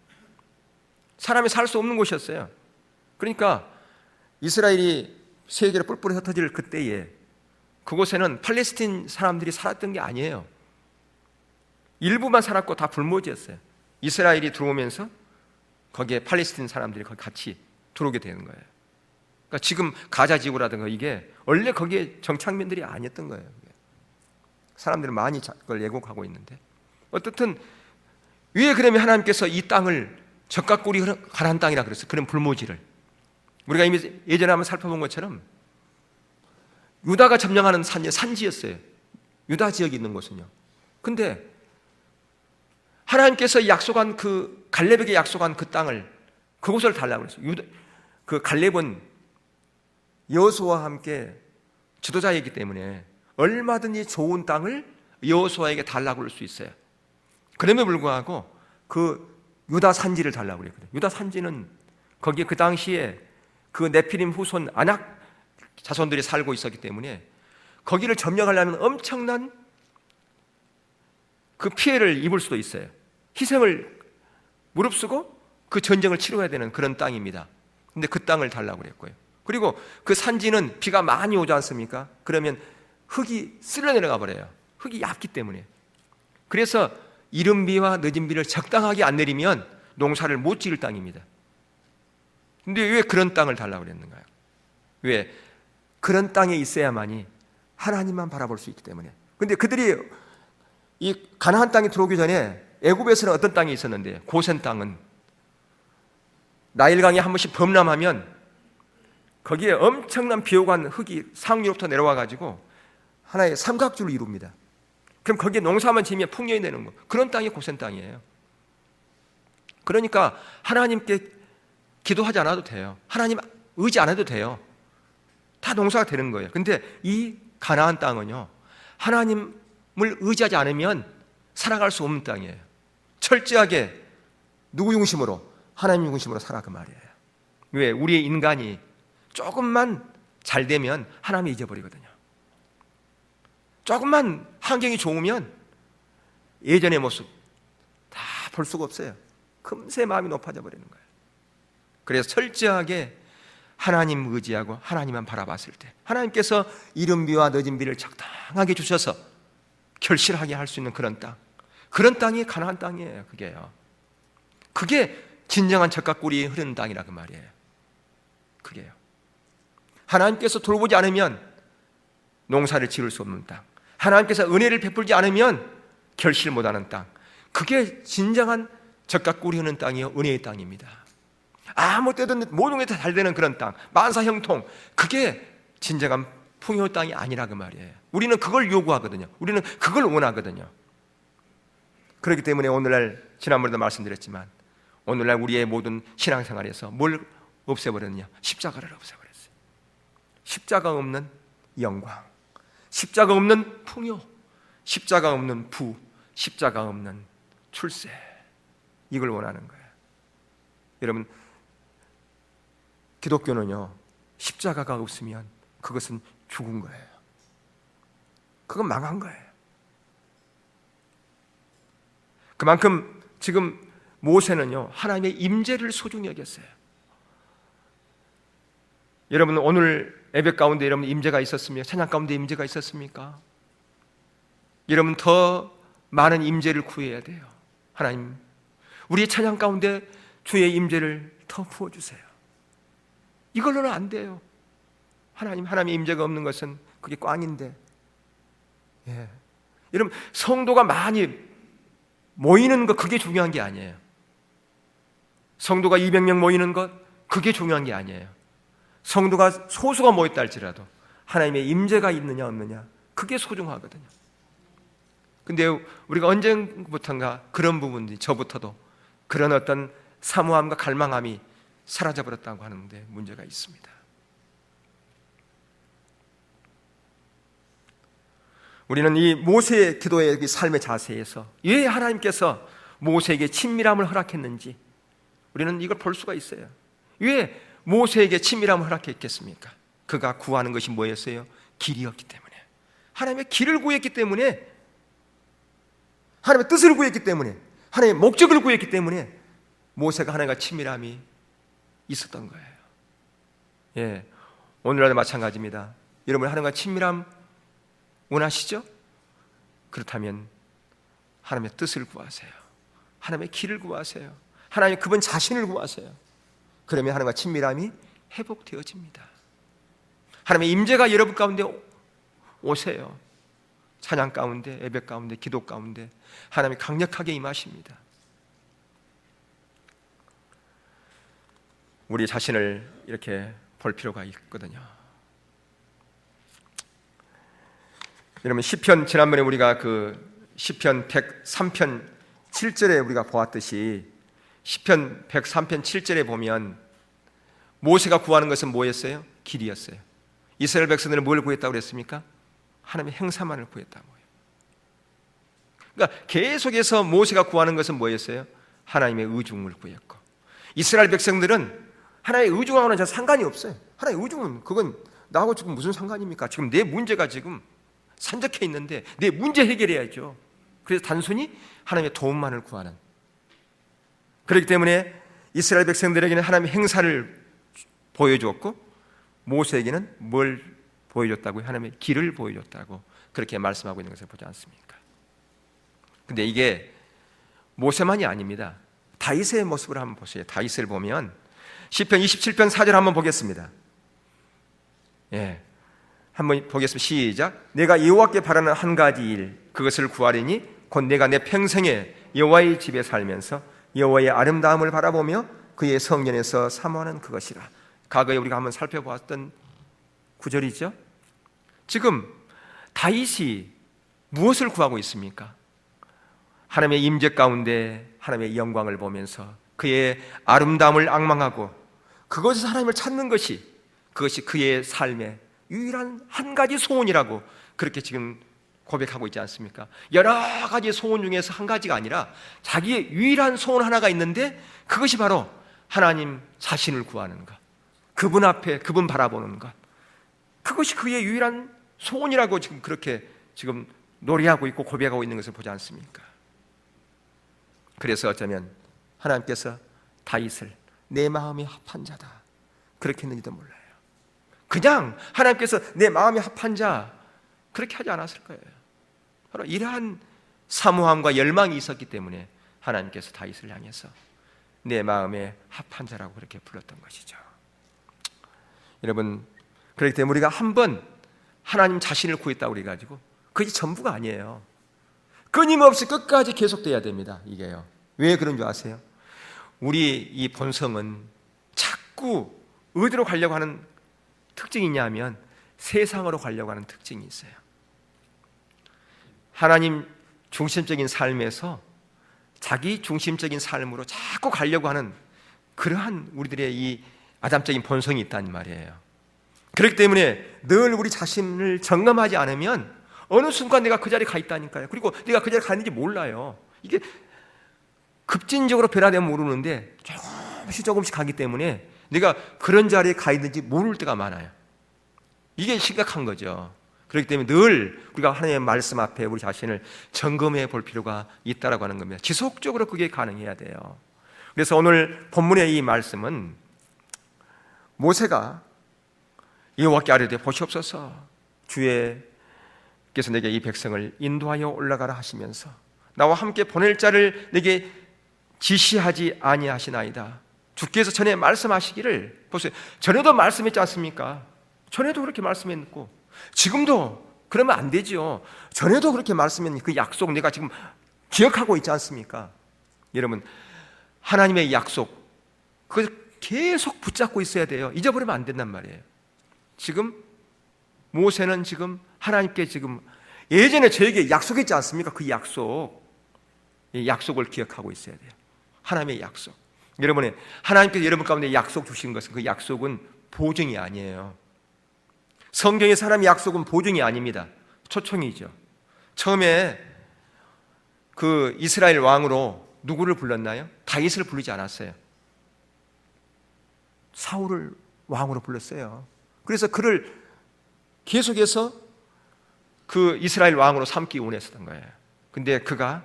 Speaker 1: 사람이 살 수 없는 곳이었어요. 그러니까 이스라엘이 세계로 뿔뿔이 흩어질 그때에 그곳에는 팔레스틴 사람들이 살았던 게 아니에요. 일부만 살았고 다 불모지였어요. 이스라엘이 들어오면서 거기에 팔레스틴 사람들이 거기 같이 들어오게 되는 거예요. 그러니까 지금 가자 지구라든가 이게 원래 거기에 정착민들이 아니었던 거예요. 사람들은 많이 그걸 예고하고 있는데, 어떻든 왜 그러면 하나님께서 이 땅을 적과 꿀이 가라앉은 땅이라 그랬어요. 그런 불모지를 우리가 이미 예전에 한번 살펴본 것처럼 유다가 점령하는 산지였어요. 유다 지역이 있는 곳은요. 근데 하나님께서 약속한 그 갈렙에게 약속한 그 땅을, 그곳을 달라고 그랬어요. 그 갈렙은 여호수아와 함께 지도자이기 때문에 얼마든지 좋은 땅을 여호수아에게 달라고 그럴 수 있어요. 그럼에도 불구하고 그 유다 산지를 달라고 그랬거든요. 유다 산지는 거기에 그 당시에 그 네피림 후손 아낙 자손들이 살고 있었기 때문에 거기를 점령하려면 엄청난 그 피해를 입을 수도 있어요. 희생을 무릅쓰고 그 전쟁을 치러야 되는 그런 땅입니다. 근데 그 땅을 달라고 그랬고요. 그리고 그 산지는 비가 많이 오지 않습니까? 그러면 흙이 쓸려 내려가 버려요. 흙이 얇기 때문에. 그래서 이른 비와 늦은 비를 적당하게 안 내리면 농사를 못 지을 땅입니다. 근데 왜 그런 땅을 달라고 그랬는가요? 왜? 그런 땅에 있어야만이 하나님만 바라볼 수 있기 때문에. 근데 그들이 이 가나안 땅에 들어오기 전에 애굽에서는 어떤 땅이 있었는데, 고센 땅은 나일강이 한 번씩 범람하면 거기에 엄청난 비호감 흙이 상류로부터 내려와 가지고 하나의 삼각줄을 이룹니다. 그럼 거기에 농사만 지으면 풍년이 되는 거, 그런 땅이 고센 땅이에요. 그러니까 하나님께 기도하지 않아도 돼요. 하나님 의지 안 해도 돼요. 다 농사가 되는 거예요. 근데 이 가나안 땅은요, 하나님을 의지하지 않으면 살아갈 수 없는 땅이에요. 철저하게 누구 중심으로? 하나님 중심으로 살아, 그 말이에요. 왜? 우리의 인간이 조금만 잘 되면 하나님을 잊어버리거든요. 조금만 환경이 좋으면 예전의 모습 다 볼 수가 없어요. 금세 마음이 높아져 버리는 거예요. 그래서 철저하게 하나님 의지하고 하나님만 바라봤을 때 하나님께서 이른 비와 늦은 비를 적당하게 주셔서 결실하게 할 수 있는 그런 땅, 그런 땅이 가나안 땅이에요. 그게 진정한 젖과 꿀이 흐르는 땅이라 그 말이에요. 그게요. 하나님께서 돌보지 않으면 농사를 지을 수 없는 땅, 하나님께서 은혜를 베풀지 않으면 결실 못하는 땅, 그게 진정한 젖과 꿀이 흐르는 땅이요, 은혜의 땅입니다. 아무 때든 모든 게 다 잘 되는 그런 땅, 만사 형통, 그게 진정한 풍요 땅이 아니라 그 말이에요. 우리는 그걸 요구하거든요. 우리는 그걸 원하거든요. 그렇기 때문에 오늘날, 지난번에도 말씀드렸지만, 오늘날 우리의 모든 신앙생활에서 뭘 없애버렸느냐? 십자가를 없애버렸어요. 십자가 없는 영광, 십자가 없는 풍요, 십자가 없는 부, 십자가 없는 출세, 이걸 원하는 거예요. 여러분, 기독교는요, 십자가가 없으면 그것은 죽은 거예요. 그건 망한 거예요. 그만큼 지금 모세는요, 하나님의 임재를 소중히 여겼어요. 여러분, 오늘 예배 가운데 여러분 임재가 있었습니까? 찬양 가운데 임재가 있었습니까? 여러분, 더 많은 임재를 구해야 돼요. 하나님, 우리의 찬양 가운데 주의 임재를 더 부어주세요. 이걸로는 안 돼요. 하나님의 임재가 없는 것은 그게 꽝인데. 예. 여러분, 성도가 많이 모이는 것, 그게 중요한 게 아니에요. 성도가 200명 모이는 것, 그게 중요한 게 아니에요. 성도가 소수가 모였다 할지라도 하나님의 임재가 있느냐 없느냐, 그게 소중하거든요. 근데 우리가 언제부턴가 그런 부분들이, 저부터도 그런 어떤 사모함과 갈망함이 사라져버렸다고 하는데 문제가 있습니다. 우리는 이 모세의 기도의 삶의 자세에서 왜 하나님께서 모세에게 친밀함을 허락했는지 우리는 이걸 볼 수가 있어요. 왜 모세에게 친밀함을 허락했겠습니까? 그가 구하는 것이 뭐였어요? 길이었기 때문에, 하나님의 길을 구했기 때문에, 하나님의 뜻을 구했기 때문에, 하나님의 목적을 구했기 때문에 모세가 하나님과 친밀함이 있었던 거예요. 예, 오늘날도 마찬가지입니다. 여러분 하나님과 친밀함 원하시죠? 그렇다면 하나님의 뜻을 구하세요. 하나님의 길을 구하세요. 하나님 그분 자신을 구하세요. 그러면 하나님과 친밀함이 회복되어집니다. 하나님의 임재가 여러분 가운데 오세요. 찬양 가운데, 예배 가운데, 기도 가운데 하나님이 강력하게 임하십니다. 우리 자신을 이렇게 볼 필요가 있거든요. 여러분 시편, 지난번에 우리가 그 시편 103편 7절에 우리가 보았듯이 시편 103편 7절에 보면 모세가 구하는 것은 뭐였어요? 길이었어요. 이스라엘 백성들은 뭘 구했다고 그랬습니까? 하나님의 행사만을 구했다고요. 그러니까 계속해서 모세가 구하는 것은 뭐였어요? 하나님의 의중을 구했고, 이스라엘 백성들은 하나님의 의중하고는 전 상관이 없어요. 하나님의 의중은 그건 나하고 지금 무슨 상관입니까? 지금 내 문제가 지금 산적해 있는데 내 문제 해결해야죠. 그래서 단순히 하나님의 도움만을 구하는, 그렇기 때문에 이스라엘 백성들에게는 하나님의 행사를 보여주었고 모세에게는 뭘 보여줬다고요? 하나님의 길을 보여줬다고 그렇게 말씀하고 있는 것을 보지 않습니까? 근데 이게 모세만이 아닙니다. 다윗의 모습을 한번 보세요. 다윗을 보면 시편 27편 4절 한번 보겠습니다. 예, 한번 보겠습니다. 시작. 내가 여호와께 바라는 한 가지 일, 그것을 구하리니 곧 내가 내 평생에 여호와의 집에 살면서 여호와의 아름다움을 바라보며 그의 성전에서 사모하는 그것이라. 과거에 우리가 한번 살펴보았던 구절이죠. 지금 다윗이 무엇을 구하고 있습니까? 하나님의 임재 가운데 하나님의 영광을 보면서 그의 아름다움을 앙망하고 그것에서 하나님을 찾는 것이, 그것이 그의 삶의 유일한 한 가지 소원이라고 그렇게 지금 고백하고 있지 않습니까? 여러 가지 소원 중에서 한 가지가 아니라 자기의 유일한 소원 하나가 있는데 그것이 바로 하나님 자신을 구하는 것, 그분 앞에 그분 바라보는 것, 그것이 그의 유일한 소원이라고 지금 그렇게 지금 노래하고 있고 고백하고 있는 것을 보지 않습니까? 그래서 어쩌면 하나님께서 다윗을 내 마음이 합한 자다 그렇게 했는지도 몰라요. 그냥 하나님께서 내 마음이 합한 자 그렇게 하지 않았을 거예요. 바로 이러한 사모함과 열망이 있었기 때문에 하나님께서 다윗을 향해서 내 마음에 합한 자라고 그렇게 불렀던 것이죠. 여러분, 그렇기 때문에 우리가 한번 하나님 자신을 구했다고 그래가지고 그게 전부가 아니에요. 끊임없이 끝까지 계속돼야 됩니다. 이게요. 왜 그런 줄 아세요? 우리 이 본성은 자꾸 어디로 가려고 하는 특징이 있냐면 세상으로 가려고 하는 특징이 있어요. 하나님 중심적인 삶에서 자기 중심적인 삶으로 자꾸 가려고 하는 그러한 우리들의 이 아담적인 본성이 있단 말이에요. 그렇기 때문에 늘 우리 자신을 점검하지 않으면 어느 순간 내가 그 자리에 가 있다니까요. 그리고 내가 그 자리에 가 있는지 몰라요. 이게 급진적으로 변화되면 모르는데 조금씩 가기 때문에 내가 그런 자리에 가 있는지 모를 때가 많아요. 이게 심각한 거죠. 그렇기 때문에 늘 우리가 하나님의 말씀 앞에 우리 자신을 점검해 볼 필요가 있다라고 하는 겁니다. 지속적으로 그게 가능해야 돼요. 그래서 오늘 본문의 이 말씀은 모세가 여호와께 아뢰되 보시옵소서, 주께서 내게 이 백성을 인도하여 올라가라 하시면서 나와 함께 보낼 자를 내게 지시하지 아니하시나이다. 주께서 전에 말씀하시기를, 보세요, 전에도 말씀했지 않습니까? 전에도 그렇게 말씀했고 지금도 그러면 안 되죠. 전에도 그렇게 말씀했는 그 약속 내가 지금 기억하고 있지 않습니까? 여러분, 하나님의 약속 그걸 계속 붙잡고 있어야 돼요. 잊어버리면 안 된단 말이에요. 지금 모세는 지금 하나님께 지금 예전에 저에게 약속했지 않습니까? 그 이 약속을 기억하고 있어야 돼요. 하나님의 약속. 여러분의 하나님께서 여러분 가운데 약속 주신 것은 그 약속은 보증이 아니에요. 성경에서 하나님의 약속은 보증이 아닙니다. 초청이죠. 처음에 그 이스라엘 왕으로 누구를 불렀나요? 다윗을 부르지 않았어요. 사울을 왕으로 불렀어요. 그래서 그를 계속해서 그 이스라엘 왕으로 삼기 원했었던 거예요. 근데 그가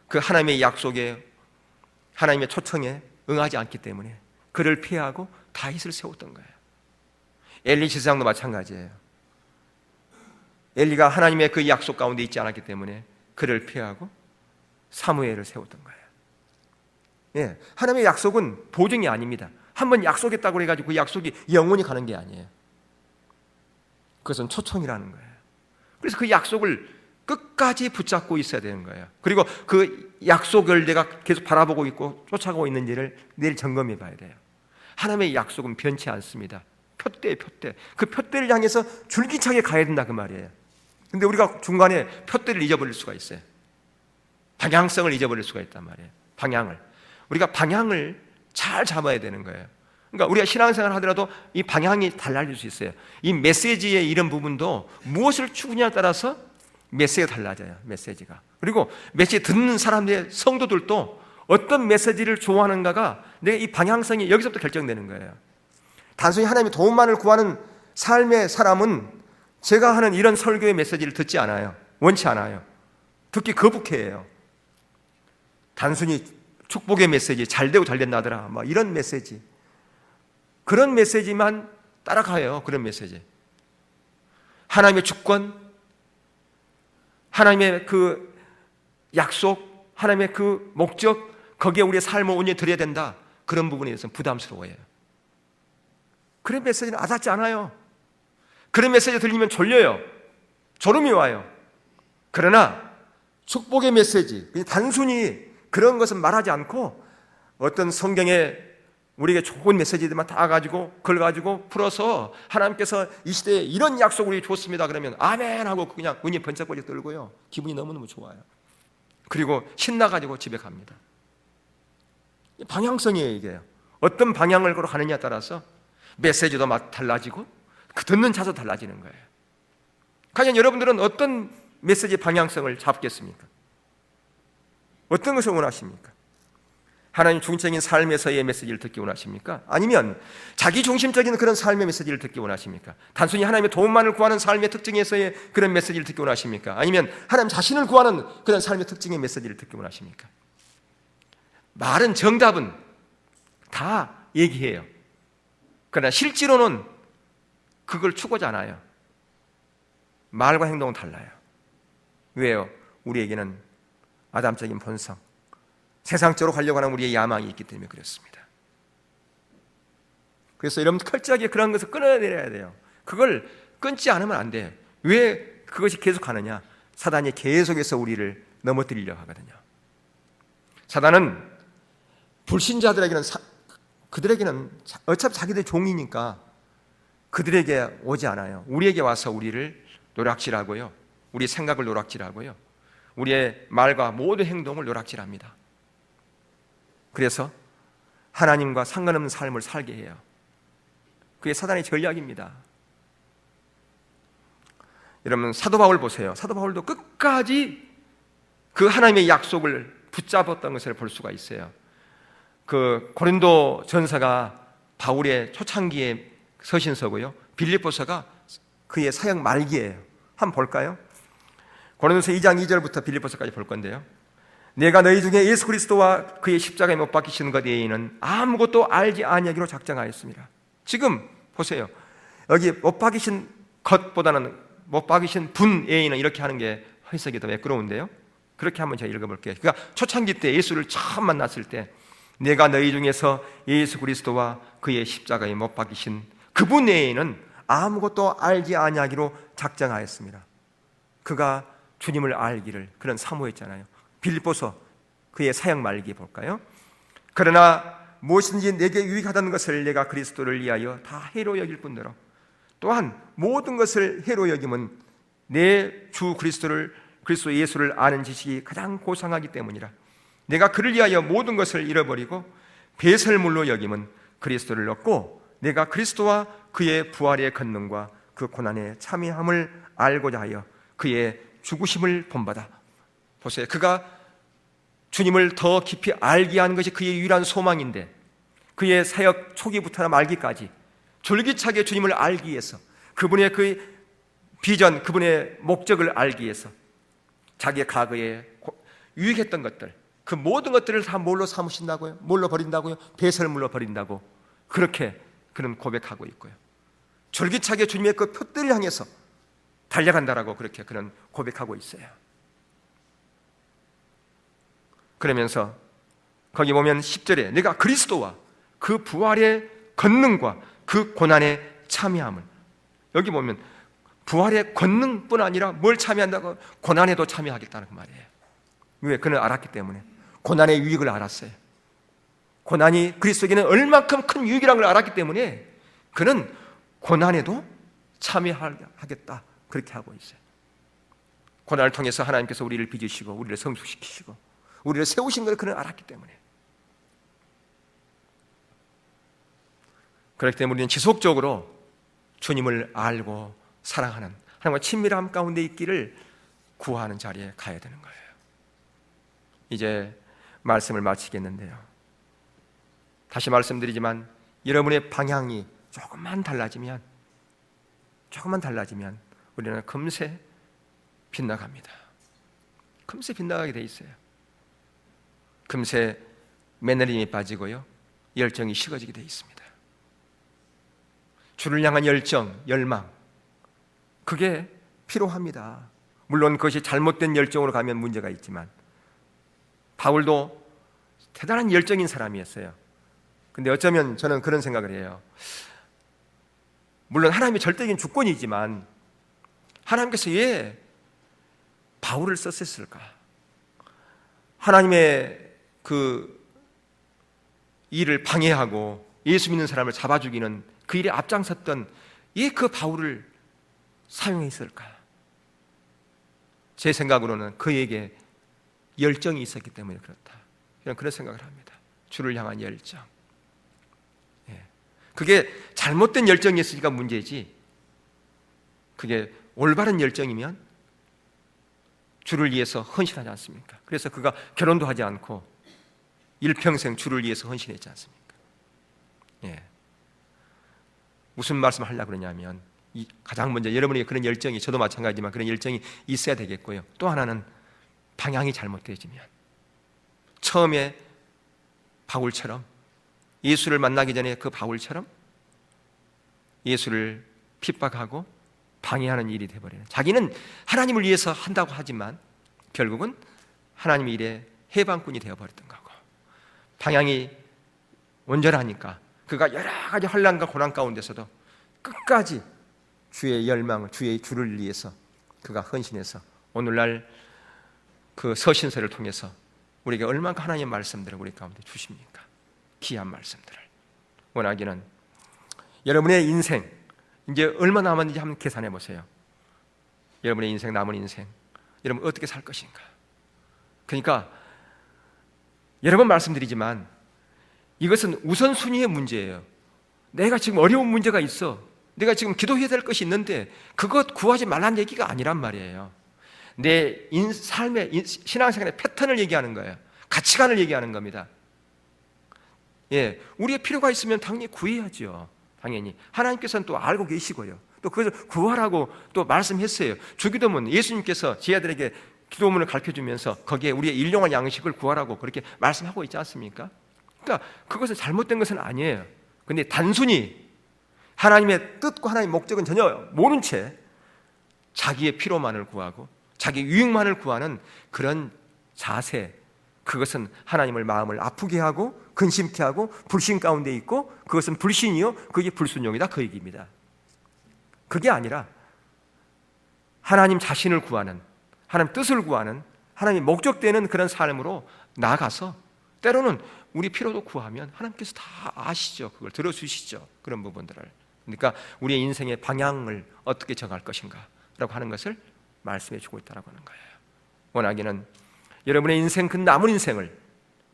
Speaker 1: 그 하나님의 약속에, 하나님의 초청에 응하지 않기 때문에 그를 피하고 다윗을 세웠던 거예요. 엘리 제사장도 마찬가지예요. 엘리가 하나님의 그 약속 가운데 있지 않았기 때문에 그를 피하고 사무엘을 세웠던 거예요. 예, 하나님의 약속은 보증이 아닙니다. 한번 약속했다고 해가지고 그 약속이 영원히 가는 게 아니에요. 그것은 초청이라는 거예요. 그래서 그 약속을 끝까지 붙잡고 있어야 되는 거예요. 그리고 그 약속을 내가 계속 바라보고 있고 쫓아가고 있는지를 내일 점검해 봐야 돼요. 하나님의 약속은 변치 않습니다. 표대예요, 표대. 그 표대를 향해서 줄기차게 가야 된다 그 말이에요. 근데 우리가 중간에 표대를 잊어버릴 수가 있어요. 방향성을 잊어버릴 수가 있단 말이에요. 방향을. 우리가 방향을 잘 잡아야 되는 거예요. 그러니까 우리가 신앙생활을 하더라도 이 방향이 달라질 수 있어요. 이 메시지의 이런 부분도 무엇을 추구냐에 따라서 메시지가 달라져요. 메시지가. 그리고 메시지 듣는 사람들의 성도들도 어떤 메시지를 좋아하는가가 내가 이 방향성이 여기서부터 결정되는 거예요. 단순히 하나님의 도움만을 구하는 삶의 사람은 제가 하는 이런 설교의 메시지를 듣지 않아요. 원치 않아요. 듣기 거북해요. 단순히 축복의 메시지, 잘되고 잘된다더라 막 이런 메시지, 그런 메시지만 따라가요. 그런 메시지. 하나님의 주권, 하나님의 그 약속, 하나님의 그 목적, 거기에 우리의 삶을 온전히 드려야 된다, 그런 부분에 대해서는 부담스러워요. 그런 메시지는 와닿지 않아요. 그런 메시지 들리면 졸려요. 졸음이 와요. 그러나 축복의 메시지, 단순히 그런 것은 말하지 않고 어떤 성경에 우리에게 좋은 메시지들만 다 가지고 그걸 가지고 풀어서 하나님께서 이 시대에 이런 약속을 우리에게 줬습니다 그러면 아멘 하고 그냥 은이 번쩍번쩍 떨고요, 기분이 너무너무 좋아요. 그리고 신나가지고 집에 갑니다. 방향성이에요. 이게 어떤 방향을 걸어 가느냐에 따라서 메시지도 막 달라지고 그 듣는 자도 달라지는 거예요. 과연 여러분들은 어떤 메시지 방향성을 잡겠습니까? 어떤 것을 원하십니까? 하나님 중심적인 삶에서의 메시지를 듣기 원하십니까? 아니면 자기 중심적인 그런 삶의 메시지를 듣기 원하십니까? 단순히 하나님의 도움만을 구하는 삶의 특징에서의 그런 메시지를 듣기 원하십니까? 아니면 하나님 자신을 구하는 그런 삶의 특징의 메시지를 듣기 원하십니까? 말은, 정답은 다 얘기해요. 그러나 실제로는 그걸 추구하지 않아요. 말과 행동은 달라요. 왜요? 우리에게는 아담적인 본성, 세상적으로 가려고 하는 우리의 야망이 있기 때문에 그렇습니다. 그래서 여러분 철저하게 그런 것을 끊어내야 돼요. 그걸 끊지 않으면 안 돼요. 왜 그것이 계속 가느냐? 사단이 계속해서 우리를 넘어뜨리려고 하거든요. 사단은 불신자들에게는 그들에게는 어차피 자기들 종이니까 그들에게 오지 않아요. 우리에게 와서 우리를 노략질하고요, 우리 생각을 노략질하고요, 우리의 말과 모든 행동을 노략질합니다. 그래서 하나님과 상관없는 삶을 살게 해요. 그게 사단의 전략입니다. 여러분 사도 바울 보세요. 사도 바울도 끝까지 그 하나님의 약속을 붙잡았던 것을 볼 수가 있어요. 그 고린도 전서가 바울의 초창기의 서신서고요, 빌립보서가 그의 사역 말기예요. 한번 볼까요? 고린도서 2장 2절부터 빌립보서까지 볼 건데요. 내가 너희 중에 예수 그리스도와 그의 십자가에 못 박히시는 것 외에는 아무것도 알지 아니하기로 작정하였습니다. 지금 보세요. 여기 못 박히신 것보다는 못 박히신 분 외에는 이렇게 하는 게 해석이 더 매끄러운데요. 그렇게 한번 제가 읽어볼게요. 그러니까 초창기 때 예수를 처음 만났을 때 내가 너희 중에서 예수 그리스도와 그의 십자가에 못 박히신 그분 외에는 아무것도 알지 아니하기로 작정하였습니다. 그가 주님을 알기를 그런 사모했잖아요. 빌립보서 그의 사역 말기에 볼까요? 그러나 무엇인지 내게 유익하다는 것을 내가 그리스도를 위하여 다 해로 여길 뿐더러 또한 모든 것을 해로 여김은 내 주 그리스도 예수를 아는 지식이 가장 고상하기 때문이라. 내가 그를 위하여 모든 것을 잃어버리고 배설물로 여김은 그리스도를 얻고 내가 그리스도와 그의 부활의 권능과 그 고난의 참여함을 알고자 하여 그의 죽으심을 본받아. 보세요. 그가 주님을 더 깊이 알게 하는 것이 그의 유일한 소망인데, 그의 사역 초기부터 말기까지 줄기차게 주님을 알기 위해서, 그분의 그 비전, 그분의 목적을 알기 위해서 자기의 과거에 유익했던 것들, 그 모든 것들을 다 뭘로 삼으신다고요? 뭘로 버린다고요? 배설물로 버린다고 그렇게 그는 고백하고 있고요. 줄기차게 주님의 그 표대를 향해서 달려간다라고 그렇게 그는 고백하고 있어요. 그러면서 거기 보면 10절에 내가 그리스도와 그 부활의 권능과 그 고난의 참여함을, 여기 보면 부활의 권능뿐 아니라 뭘 참여한다고? 고난에도 참여하겠다는 그 말이에요. 왜? 그는 알았기 때문에. 고난의 유익을 알았어요. 고난이 그리스도에게는 얼만큼 큰 유익이라는 걸 알았기 때문에 그는 고난에도 참여하겠다 그렇게 하고 있어요. 고난을 통해서 하나님께서 우리를 빚으시고 우리를 성숙시키시고 우리를 세우신 걸 그는 알았기 때문에. 그렇기 때문에 우리는 지속적으로 주님을 알고 사랑하는, 하나님과 친밀함 가운데 있기를 구하는 자리에 가야 되는 거예요. 이제 말씀을 마치겠는데요, 다시 말씀드리지만 여러분의 방향이 조금만 달라지면 우리는 금세 빗나갑니다. 금세 빗나가게 돼 있어요. 금세 매너림이 빠지고요, 열정이 식어지게 돼 있습니다. 주를 향한 열정, 열망, 그게 필요합니다. 물론 그것이 잘못된 열정으로 가면 문제가 있지만, 바울도 대단한 열정인 사람이었어요. 근데 어쩌면 저는 그런 생각을 해요. 물론 하나님의 절대적인 주권이지만 하나님께서 왜 바울을 썼을까? 하나님의 그 일을 방해하고 예수 믿는 사람을 잡아 죽이는 그 일에 앞장섰던 왜 그 바울을 사용했을까? 제 생각으로는 그에게 열정이 있었기 때문에 그렇다, 그런 생각을 합니다. 주를 향한 열정. 그게 잘못된 열정이었으니까 문제지, 그게 올바른 열정이면 주를 위해서 헌신하지 않습니까? 그래서 그가 결혼도 하지 않고 일평생 주를 위해서 헌신했지 않습니까? 무슨 말씀을 하려고 그러냐면, 가장 먼저 여러분에게 그런 열정이, 저도 마찬가지지만 그런 열정이 있어야 되겠고요, 또 하나는 방향이 잘못되어지면, 처음에 바울처럼, 예수를 만나기 전에 그 바울처럼 예수를 핍박하고 방해하는 일이 되어버려요. 자기는 하나님을 위해서 한다고 하지만 결국은 하나님의 일에 해방꾼이 되어버렸던 거고, 방향이 온전하니까 그가 여러 가지 환난과 고난 가운데서도 끝까지 주의 열망을, 주를 위해서 그가 헌신해서 오늘날 그 서신서를 통해서 우리에게 얼마나 하나님의 말씀들을 우리 가운데 주십니까? 귀한 말씀들을. 원하기는 여러분의 인생 이제 얼마 남았는지 한번 계산해 보세요. 여러분의 인생, 남은 인생, 여러분 어떻게 살 것인가? 그러니까 여러 번 말씀드리지만 이것은 우선순위의 문제예요. 내가 지금 어려운 문제가 있어, 내가 지금 기도해야 될 것이 있는데 그것 구하지 말란 얘기가 아니란 말이에요. 내 삶의 신앙생활의 패턴을 얘기하는 거예요. 가치관을 얘기하는 겁니다. 우리의 필요가 있으면 당연히 구해야죠. 당연히 하나님께서는 또 알고 계시고요, 또 그것을 구하라고 또 말씀했어요. 주기도문, 예수님께서 제 아들에게 기도문을 가르쳐주면서 거기에 우리의 일용할 양식을 구하라고 그렇게 말씀하고 있지 않습니까? 그러니까 그것은 잘못된 것은 아니에요. 근데 단순히 하나님의 뜻과 하나님의 목적은 전혀 모른 채 자기의 필요만을 구하고 자기 유익만을 구하는 그런 자세, 그것은 하나님을 마음을 아프게 하고 근심케 하고 불신 가운데 있고, 그것은 불신이요 그게 불순종이다, 그 얘기입니다. 그게 아니라 하나님 자신을 구하는, 하나님 뜻을 구하는, 하나님의 목적되는 그런 삶으로 나아가서 때로는 우리 필요도 구하면 하나님께서 다 아시죠. 그걸 들어주시죠, 그런 부분들을. 그러니까 우리의 인생의 방향을 어떻게 정할 것인가 라고 하는 것을 말씀해 주고 있다고 하는 거예요. 원하기는 여러분의 인생, 그 남은 인생을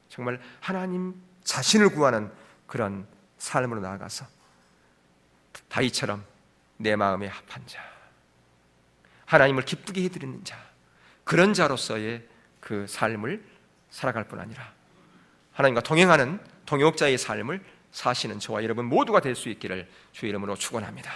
Speaker 1: 정말 하나님 자신을 구하는 그런 삶으로 나아가서 다윗처럼 내 마음에 합한 자, 하나님을 기쁘게 해드리는 자, 그런 자로서의 그 삶을 살아갈 뿐 아니라 하나님과 동행하는 동역자의 삶을 사시는 저와 여러분 모두가 될 수 있기를 주의 이름으로 축원합니다.